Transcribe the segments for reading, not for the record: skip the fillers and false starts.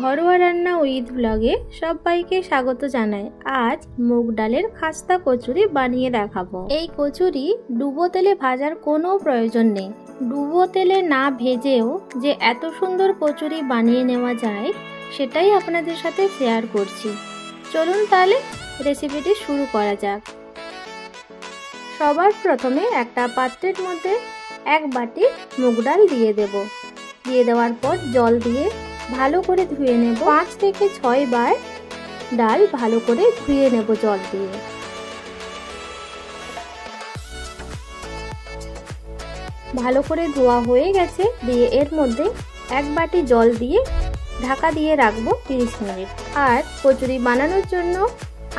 ঘরোয়া রান্না উইথ ব্লগে সবাইকে স্বাগত জানাই। আজ মুগ ডালের খাস্তা কচুরি বানিয়ে দেখাবো। এই কচুরি ডুবো তেলে ভাজার কোনো প্রয়োজন নেই। ডুবো তেলে না ভেজেও যে এত সুন্দর কচুরি বানিয়ে নেওয়া যায় সেটাই আপনাদের সাথে শেয়ার করছি। চলুন তাহলে রেসিপিটি শুরু করা যাক। সবার প্রথমে একটা পাত্রের মধ্যে এক বাটি মুগ ডাল দিয়ে দেব। দিয়ে দেওয়ার পর জল দিয়ে ভালো করে ধুয়ে নেব। 5 থেকে 6 বার ডাল ভালো করে ধুয়ে নেব জল দিয়ে। ভালো করে ধোয়া হয়ে গেছে। দিয়ে এর মধ্যে এক বাটি জল দিয়ে ঢাকা দিয়ে রাখবো 30 মিনিট। আর কচুরি বানানোর জন্য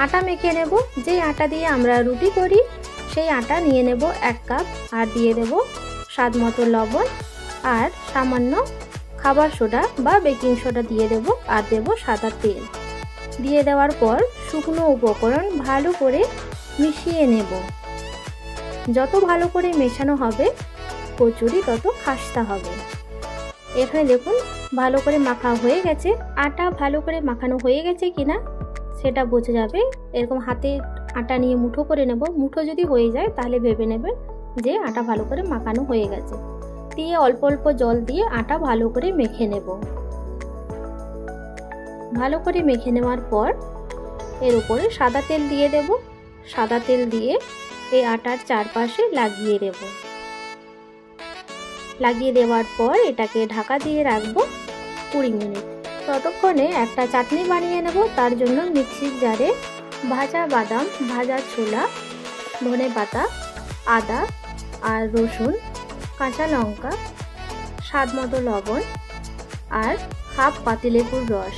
আটা মেখে নেব। যে আটা দিয়ে আমরা রুটি করি সেই আটা নিয়ে নেব 1 কাপ। আর দিয়ে দেব স্বাদ মতো লবণ আর সামান্য খাবার সোডা বা বেকিং সোডা দিয়ে দেব। আর দেব সাদা তেল। দিয়ে দেওয়ার পর শুকনো উপকরণ ভালো করে মিশিয়ে নেব। যত ভালো করে মেশানো হবে কচুরি তত খাস্তা হবে। এখানে দেখুন ভালো করে মাখা হয়ে গেছে। আটা ভালো করে মাখানো হয়ে গেছে কিনা সেটা বোঝা যাবে। এরকম হাতে আটা নিয়ে মুঠো করে নেব। মুঠো যদি হয়ে যায় তাহলে ভেবে নেবেন যে আটা ভালো করে মাখানো হয়ে গেছে। দিয়ে অল্প অল্প জল দিয়ে আটা ভালো করে মেখে নেব। ভালো করে মেখে নেওয়ার পর এর উপরে সাদা তেল দিয়ে দেব। সাদা তেল দিয়ে এই আটার চারপাশে লাগিয়ে দেব। লাগিয়ে দেওয়ার পর এটাকে ঢাকা দিয়ে রাখবো 20 মিনিট। ততক্ষণে একটা চাটনি বানিয়ে নেব। তার জন্য মিক্সির জারে ভাজা বাদাম, ভাজা ছোলা, ধনেপাতা, আদা আর রসুন, কাঁচা লঙ্কা, স্বাদ মতো লবণ আর হাফ পাতিলেবুর রস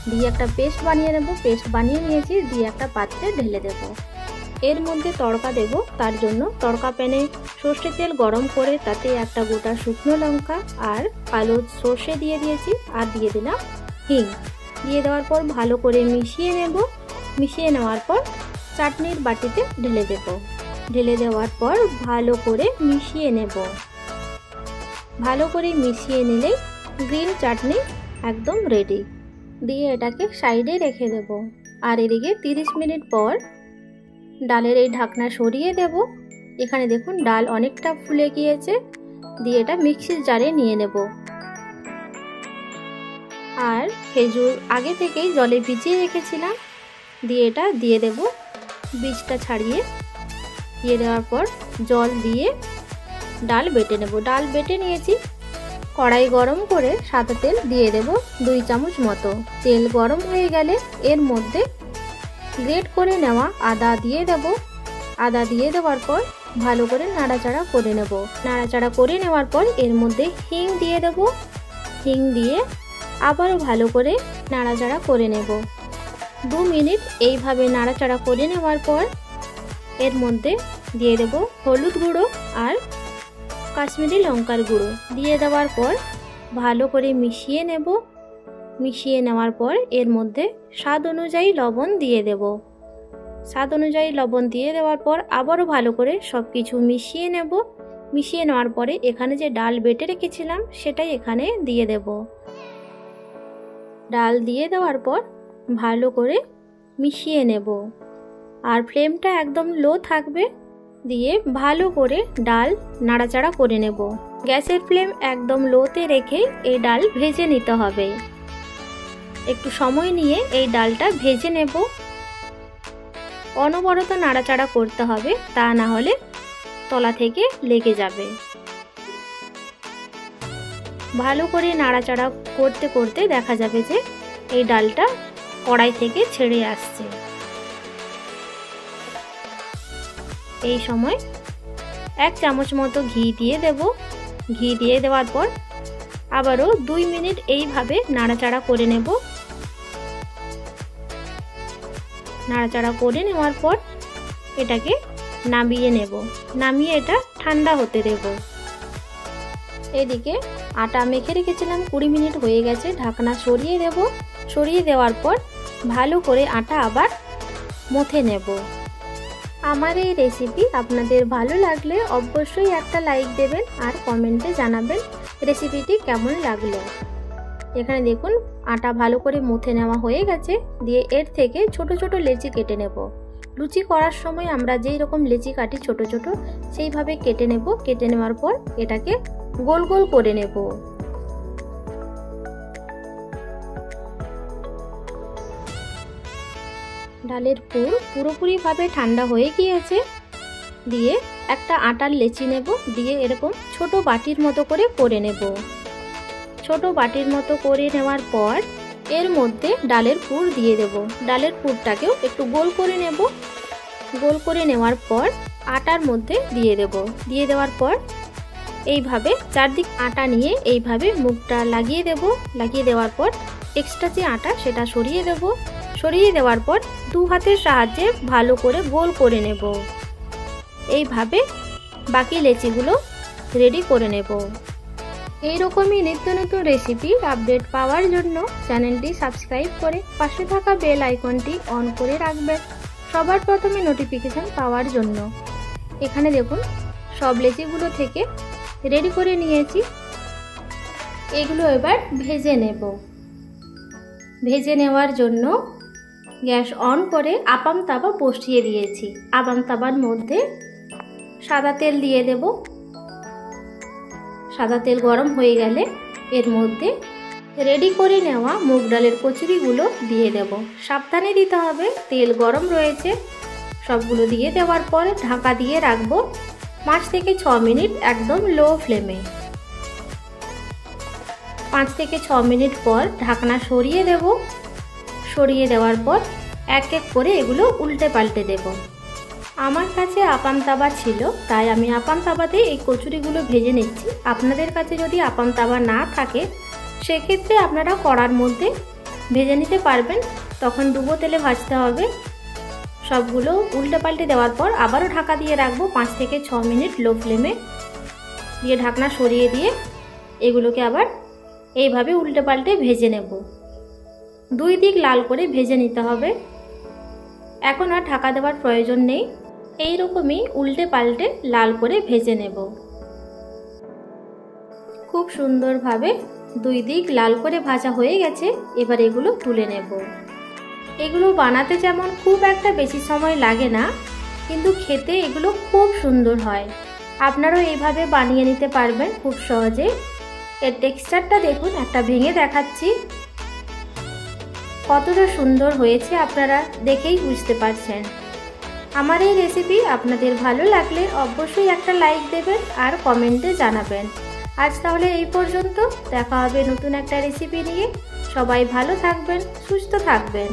দিয়ে একটা পেস্ট বানিয়ে নেব। পেস্ট বানিয়ে নিয়েছি। দিয়ে একটা পাত্রে ঢেলে দেব। এর মধ্যে তড়কা দেব। তার জন্য তড়কা প্যানে সর্ষের তেল গরম করে তাতে একটা গোটা শুকনো লঙ্কা আর কালো সর্ষে দিয়ে দিয়েছি। আর দিয়ে দিলাম হিং। দিয়ে দেওয়ার পর ভালো করে মিশিয়ে নেব। মিশিয়ে নেওয়ার পর চাটনির বাটিতে ঢেলে দেব। ঢেলে দেওয়ার পর ভালো করে মিশিয়ে নেব। ভালো করে মিশিয়ে নিলেই গ্রিন চাটনি একদম রেডি। দিয়ে এটাকে সাইডে রেখে দেব। আর এদিকে 30 মিনিট পর ডালের এই ঢাকনা সরিয়ে দেব। এখানে দেখুন ডাল অনেকটা ফুলে গিয়েছে। দিয়ে এটা মিক্সির জারে নিয়ে নেব। আর খেজুর আগে থেকেই জলে ভিজিয়ে রেখেছিলাম। দিয়ে এটা দিয়ে দেব বীজটা ছাড়িয়ে। দিয়ে দেওয়ার পর জল দিয়ে ডাল বেটে নেব। ডাল বেটে নিয়েছি। কড়াই গরম করে সাদা তেল দিয়ে দেব 2 চামচ মতো। তেল গরম হয়ে গেলে এর মধ্যে গ্রেট করে নেওয়া আদা দিয়ে দেব। আদা দিয়ে দেওয়ার পর ভালো করে নাড়াচাড়া করে নেব। নাড়াচাড়া করে নেওয়ার পর এর মধ্যে হিং দিয়ে দেব। হিং দিয়ে আবারও ভালো করে নাড়াচাড়া করে নেব। 2 মিনিট এইভাবে নাড়াচাড়া করে নেওয়ার পর এর মধ্যে দিয়ে দেব হলুদ গুঁড়ো আর কাশ্মীরি লঙ্কার গুঁড়ো। দিয়ে দেওয়ার পর ভালো করে মিশিয়ে নেব। মিশিয়ে নেওয়ার পর এর মধ্যে স্বাদ অনুযায়ী লবণ দিয়ে দেব। স্বাদ অনুযায়ী লবণ দিয়ে দেওয়ার পর আবারও ভালো করে সব কিছু মিশিয়ে নেব। মিশিয়ে নেওয়ার পরে এখানে যে ডাল বেটে রেখেছিলাম সেটাই এখানে দিয়ে দেব। ডাল দিয়ে দেওয়ার পর ভালো করে মিশিয়ে নেব। আর ফ্লেমটা একদম লো থাকবে। দিয়ে ভালো করে ডাল নাড়াচাড়া করে নেব। গ্যাসের ফ্লেম একদম লোতে রেখে এই ডাল ভেজে নিতে হবে। একটু সময় নিয়ে এই ডালটা ভেজে নেব। অনবরত নাড়াচাড়া করতে হবে, তা না হলে তলা থেকে লেগে যাবে। ভালো করে নাড়াচাড়া করতে করতে দেখা যাবে যে এই ডালটা কড়াই থেকে ছেড়ে আসছে। এই সময় 1 চামচ মতো ঘি দিয়ে দেব। ঘি দিয়ে দেওয়ার পর আবারও 2 মিনিট এইভাবে নাড়াচাড়া করে নেব। নাড়াচাড়া করে নেওয়ার পর এটাকে নামিয়ে নেব। নামিয়ে এটা ঠান্ডা হতে দেব। এদিকে আটা মেখে রেখেছিলাম 20 মিনিট হয়ে গেছে। ঢাকনা সরিয়ে দেব। সরিয়ে দেওয়ার পর ভালো করে আটা আবার মথে নেব। আমার এই রেসিপি আপনাদের ভালো লাগলে অবশ্যই একটা লাইক দেবেন আর কমেন্টে জানাবেন রেসিপিটি কেমন লাগলো। এখানে দেখুন আটা ভালো করে মুথে নেওয়া হয়ে গেছে। দিয়ে এর থেকে ছোট ছোট লেচি কেটে নেব। লুচি করার সময় আমরা যেই রকম লেচি কাটি ছোট ছোট, সেইভাবে কেটে নেব। কেটে নেওয়ার পর এটাকে গোল গোল করে নেব। ডালের পুর পুরোপুরিভাবে ঠান্ডা হয়ে গিয়েছে। দিয়ে একটা আটার লেচি নেব, দিয়ে এরকম ছোট বাটির মতো করে নেব। ছোট বাটির মতো করে নেওয়ার পর এর মধ্যে ডালের পুর দিয়ে দেব। ডালের পুরটাকেও একটু গোল করে নেব। গোল করে নেওয়ার পর আটার মধ্যে দিয়ে দেব। দিয়ে দেওয়ার পর এইভাবে চারদিক আটা নিয়ে এইভাবে মুখটা লাগিয়ে দেব। লাগিয়ে দেওয়ার পর এক্সট্রা যে আটা সেটা সরিয়ে দেব। সরিয়ে দেওয়ার পর দু হাতের সাহায্যে ভালো করে গোল করে নেব। এইভাবে বাকি লেচিগুলো রেডি করে নেব। এইরকমই নিত্য নতুন রেসিপির আপডেট পাওয়ার জন্য চ্যানেলটি সাবস্ক্রাইব করে পাশে থাকা বেল আইকনটি অন করে রাখবেন সবার প্রথমে নোটিফিকেশন পাওয়ার জন্য। এখানে দেখুন সব লেচিগুলো থেকে রেডি করে নিয়েছি। এগুলো এবার ভেজে নেব। ভেজে নেওয়ার জন্য গ্যাস অন করে আপাম তাওয়া বসিয়ে দিয়েছি। আপাম তাওয়ার মধ্যে সাদা তেল দিয়ে দেব। সাদা তেল গরম হয়ে গেলে এর মধ্যে রেডি করে নেওয়া মুগ ডালের কচুরিগুলো দিয়ে দেব। সাবধানে দিতে হবে, তেল গরম রয়েছে। সবগুলো দিয়ে দেওয়ার পর ঢাকা দিয়ে রাখবো 5 থেকে 6 মিনিট একদম লো ফ্লেমে। 5 থেকে 6 মিনিট পর ঢাকনা সরিয়ে দেব। সরিয়ে দেওয়ার পর এক এক করে এগুলো উল্টে পাল্টে দেব। আমার কাছে আপাম তাওয়া ছিল, তাই আমি আপাম তাওয়াতে এই কচুরিগুলো ভেজে নিচ্ছি। আপনাদের কাছে যদি আপাম তাওয়া না থাকে সেক্ষেত্রে আপনারা কড়ার মধ্যে ভেজে নিতে পারবেন। তখন ডুবো তেলে ভাজতে হবে। সবগুলো উল্টে পাল্টে দেওয়ার পর আবারও ঢাকা দিয়ে রাখবো 5 থেকে 6 মিনিট লো ফ্লেমে। দিয়ে ঢাকনা সরিয়ে দিয়ে এগুলোকে আবার এইভাবে উল্টে পাল্টে ভেজে নেব। 2 দিক লাল করে ভেজে নিতে হবে। এখন আর ঢাকা দেওয়ার প্রয়োজন নেই। এই রকমই উল্টে পাল্টে লাল করে ভেজে নেব। খুব সুন্দরভাবে 2 দিক লাল করে ভাজা হয়ে গেছে। এবার এগুলো তুলে নেব। এগুলো বানাতে যেমন খুব একটা বেশি সময় লাগে না, কিন্তু খেতে এগুলো খুব সুন্দর হয়। আপনারাও এইভাবে বানিয়ে নিতে পারবেন খুব সহজে। এর টেক্সচারটা দেখুন, একটা ভেঙে দেখাচ্ছি কতটা সুন্দর হয়েছে, আপনারা দেখেই বুঝতে পারছেন। আমার এই রেসিপি আপনাদের ভালো লাগলে অবশ্যই একটা লাইক দেবেন আর কমেন্টে জানাবেন। আজ তাহলে এই পর্যন্ত, দেখা হবে নতুন একটা রেসিপি নিয়ে। সবাই ভালো থাকবেন, সুস্থ থাকবেন।